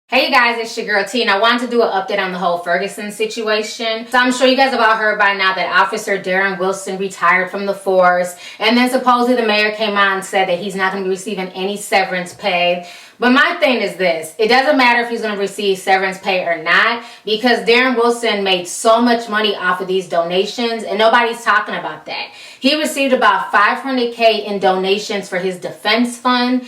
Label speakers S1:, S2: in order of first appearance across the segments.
S1: Hey guys, it's your girl T, and I wanted to do an update on the whole Ferguson situation. So I'm sure you guys have all heard by now that Officer Darren Wilson retired from the force, and then supposedly the mayor came out and said that he's not going to be receiving any severance pay. But my thing is this: it doesn't matter if he's going to receive severance pay or not, because Darren Wilson made so much money off of these donations, and nobody's talking about that. He received about $500K in donations for his defense fund.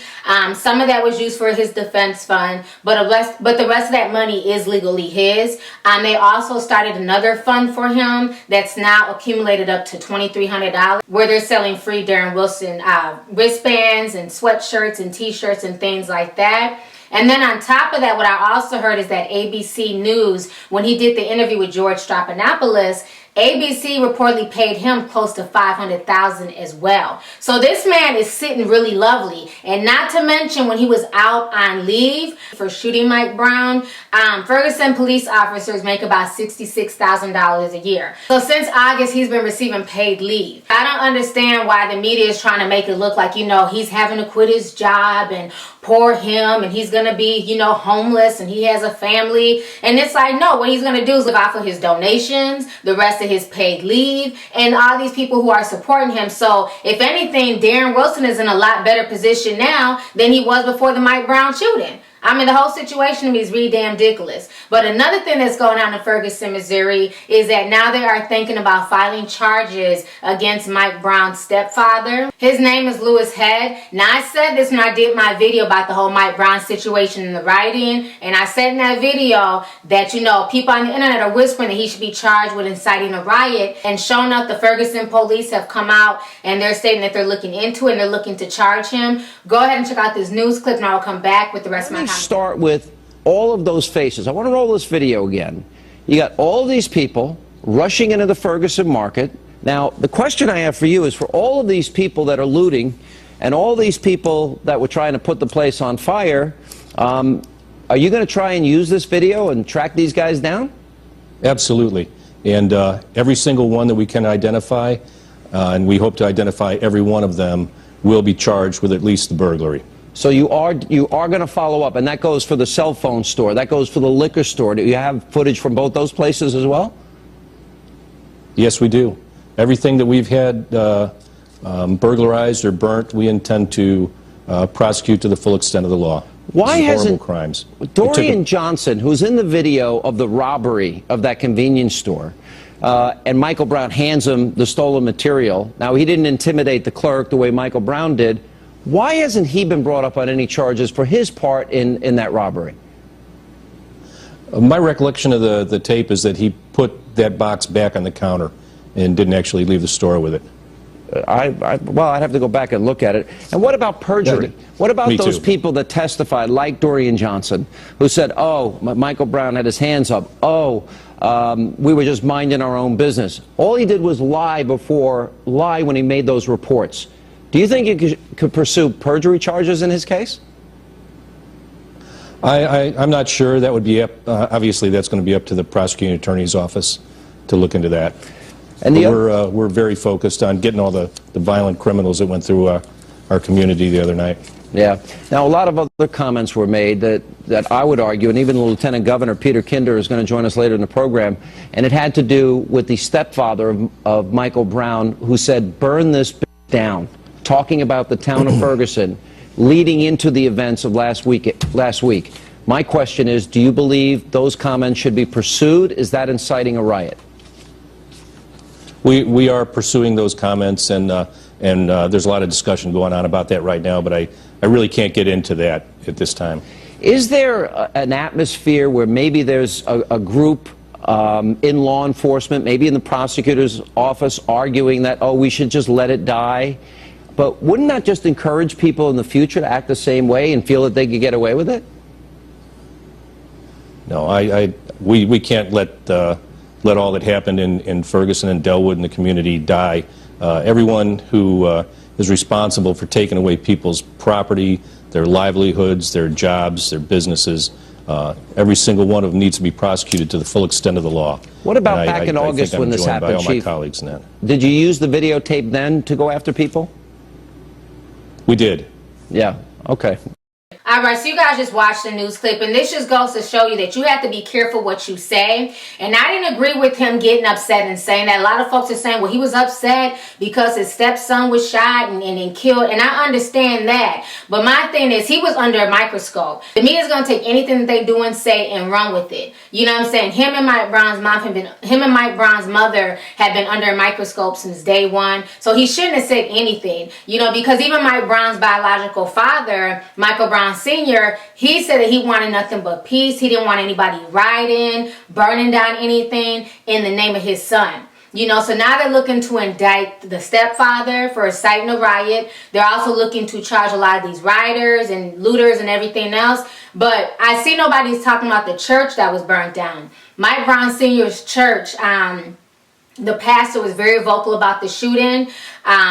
S1: Some of that was used for his defense fund, but the rest of that money is legally his. They also started another fund for him that's now accumulated up to $2,300, where they're selling free Darren Wilson wristbands and sweatshirts and t-shirts and things like that. And then on top of that, what I also heard is that ABC News, when he did the interview with George Stephanopoulos, ABC reportedly paid him close to $500,000 as well. So this man is sitting really lovely. And not to mention, when he was out on leave for shooting Mike Brown, Ferguson police officers make about $66,000 a year. So since August, he's been receiving paid leave. I don't understand why the media is trying to make it look like, he's having to quit his job and poor him, and he's gonna be, homeless, and he has a family. And it's like, no, what he's gonna do is live off of his donations, the rest of his paid leave, and all these people who are supporting him. So if anything, Darren Wilson is in a lot better position now than he was before the Mike Brown shooting. I mean, the whole situation to me is really damn ridiculous. But another thing that's going on in Ferguson, Missouri, is that now they are thinking about filing charges against Mike Brown's stepfather. His name is Louis Head. Now, I said this when I did my video about the whole Mike Brown situation and the rioting. And I said in that video that, people on the internet are whispering that he should be charged with inciting a riot. And sure enough, the Ferguson Police have come out and they're stating that they're looking into it and they're looking to charge him. Go ahead and check out this news clip and I will come back with the rest of my
S2: start with all of those faces. I want to roll this video again. You got all of these people rushing into the Ferguson market. Now, the question I have for you is, for all of these people that are looting and all these people that were trying to put the place on fire, are you going to try and use this video and track these guys down?
S3: Absolutely. And every single one that we can identify, and we hope to identify every one of them, will be charged with at least the burglary.
S2: So you are going to follow up, and that goes for the cell phone store, that goes for the liquor store. Do you have footage from both those places as well?
S3: Yes, we do. Everything that we've had burglarized or burnt, we intend to prosecute to the full extent of the law.
S2: Why hasn't
S3: crimes.
S2: Dorian Johnson, who's in the video of the robbery of that convenience store, and Michael Brown hands him the stolen material? Now, he didn't intimidate the clerk the way Michael Brown did. Why hasn't he been brought up on any charges for his part in that robbery?
S3: My recollection of the tape is that he put that box back on the counter and didn't actually leave the store with it.
S2: Well, I'd have to go back and look at it. And what about perjury? What about those people that testified, like Dorian Johnson, who said, oh, Michael Brown had his hands up, oh, we were just minding our own business? All he did was lie when he made those reports. Do you think you could pursue perjury charges in his case?
S3: I'm not sure. That would be up, obviously that's going to be up to the prosecuting attorney's office to look into that. And we're very focused on getting all the violent criminals that went through our community the other night.
S2: Yeah. Now, a lot of other comments were made that I would argue, and even the Lieutenant Governor, Peter Kinder, is going to join us later in the program, and it had to do with the stepfather of Michael Brown, who said, burn this down, talking about the town of Ferguson leading into the events of last week. My question is, do you believe those comments should be pursued? Is that inciting a riot?
S3: We are pursuing those comments, and there's a lot of discussion going on about that right now, but I really can't get into that at this time.
S2: Is there an atmosphere where maybe there's a group in law enforcement, maybe in the prosecutor's office, arguing that, oh, we should just let it die? But wouldn't that just encourage people in the future to act the same way and feel that they could get away with it?
S3: No, we can't let all that happened in Ferguson and Delwood and the community die. Everyone who is responsible for taking away people's property, their livelihoods, their jobs, their businesses, every single one of them needs to be prosecuted to the full extent of the law.
S2: What about back in August when this happened,
S3: Chief? My colleagues in that.
S2: Did you use the videotape then to go after people?
S3: We did.
S2: Yeah, okay.
S1: All right, so you guys just watched the news clip, and this just goes to show you that you have to be careful what you say. And I didn't agree with him getting upset and saying that. A lot of folks are saying, well, he was upset because his stepson was shot and killed, and I understand that. But my thing is, he was under a microscope. The media's going to take anything that they do and say and run with it. You know what I'm saying? Him and Mike Brown's mother have been under a microscope since day one, so he shouldn't have said anything. You know, because even Mike Brown's biological father, Michael Brown Sr., he said that he wanted nothing but peace. He didn't want anybody rioting, burning down anything in the name of his son. You know, so now they're looking to indict the stepfather for inciting a riot. They're also looking to charge a lot of these rioters and looters and everything else. But I see nobody's talking about the church that was burnt down. Mike Brown Sr.'s church, the pastor was very vocal about the shooting.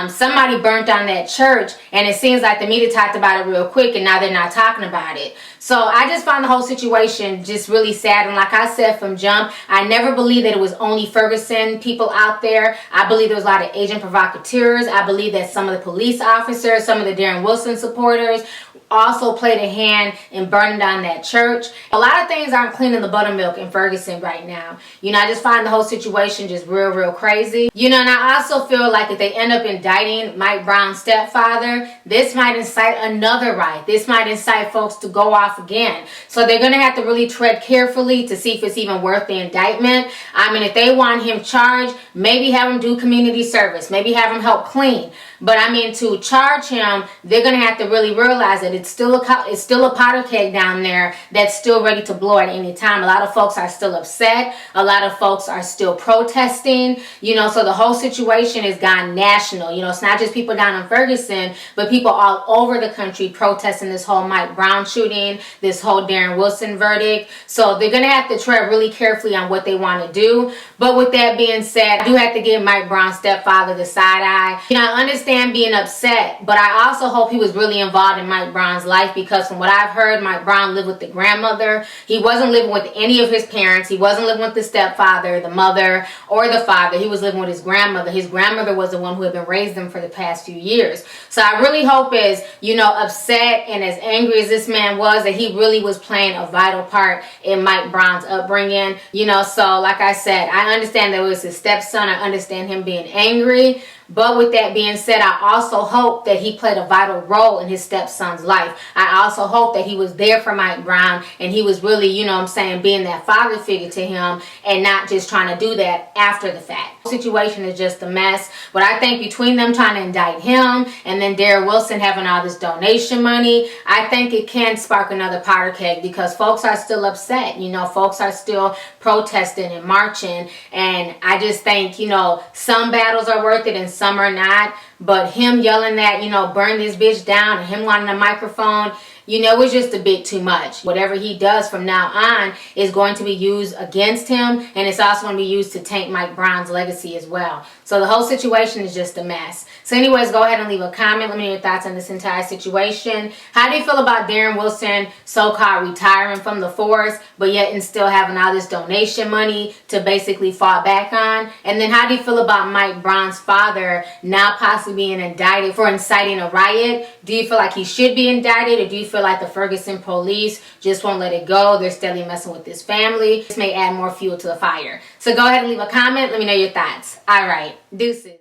S1: Somebody burnt down that church, and it seems like the media talked about it real quick, and now they're not talking about it. So I just found the whole situation just really sad. And like I said from jump, I never believed that it was only Ferguson people out there. I believe there was a lot of agent provocateurs. I believe that some of the police officers, some of the Darren Wilson supporters also played a hand in burning down that church. A lot of things aren't cleaning the buttermilk in Ferguson right now. You know, I just find the whole situation just real crazy. You know, and I also feel like if they end up indicting Mike Brown's stepfather, this might incite another riot. This might incite folks to go off again. So they're going to have to really tread carefully to see if it's even worth the indictment. I mean, if they want him charged, maybe have him do community service. Maybe have him help clean. But I mean, to charge him, they're going to have to really realize that it's still a powder keg down there that's still ready to blow at any time. A lot of folks are still upset. A lot of folks are still protesting. You know, so the whole situation has gone national. You know, it's not just people down in Ferguson, but people all over the country protesting this whole Mike Brown shooting, this whole Darren Wilson verdict. So they're going to have to tread really carefully on what they want to do. But with that being said, I do have to give Mike Brown's stepfather the side eye. You know, I understand being upset, but I also hope he was really involved in Mike Brown's life, because from what I've heard, Mike Brown lived with the grandmother. He wasn't living with any of his parents. He wasn't living with the stepfather, the mother, or the father. He was living with his grandmother. His grandmother was the one who had been raising him for the past few years. So I really hope, as you know, upset and as angry as this man was, that he really was playing a vital part in Mike Brown's upbringing. You know, so like I said, I understand that it was his stepson. I understand him being angry. But with that being said, I also hope that he played a vital role in his stepson's life. I also hope that he was there for Mike Brown, and he was really, you know what I'm saying, being that father figure to him, and not just trying to do that after the fact. The situation is just a mess. But I think between them trying to indict him and then Darren Wilson having all this donation money, I think it can spark another powder keg, because folks are still upset. You know, folks are still protesting and marching. And I just think, you know, some battles are worth it and some are not. But him yelling that, you know, burn this bitch down, and him wanting a microphone, you know, it's just a bit too much. Whatever he does from now on is going to be used against him, and it's also going to be used to taint Mike Brown's legacy as well. So the whole situation is just a mess. So anyways, go ahead and leave a comment. Let me know your thoughts on this entire situation. How do you feel about Darren Wilson so-called retiring from the force, but yet and still having all this donation money to basically fall back on? And then how do you feel about Mike Brown's father now possibly being indicted for inciting a riot? Do you feel like he should be indicted, or do you feel like the Ferguson police just won't let it go? They're steadily messing with this family. This may add more fuel to the fire. So go ahead and leave a comment. Let me know your thoughts. All right. Deuces.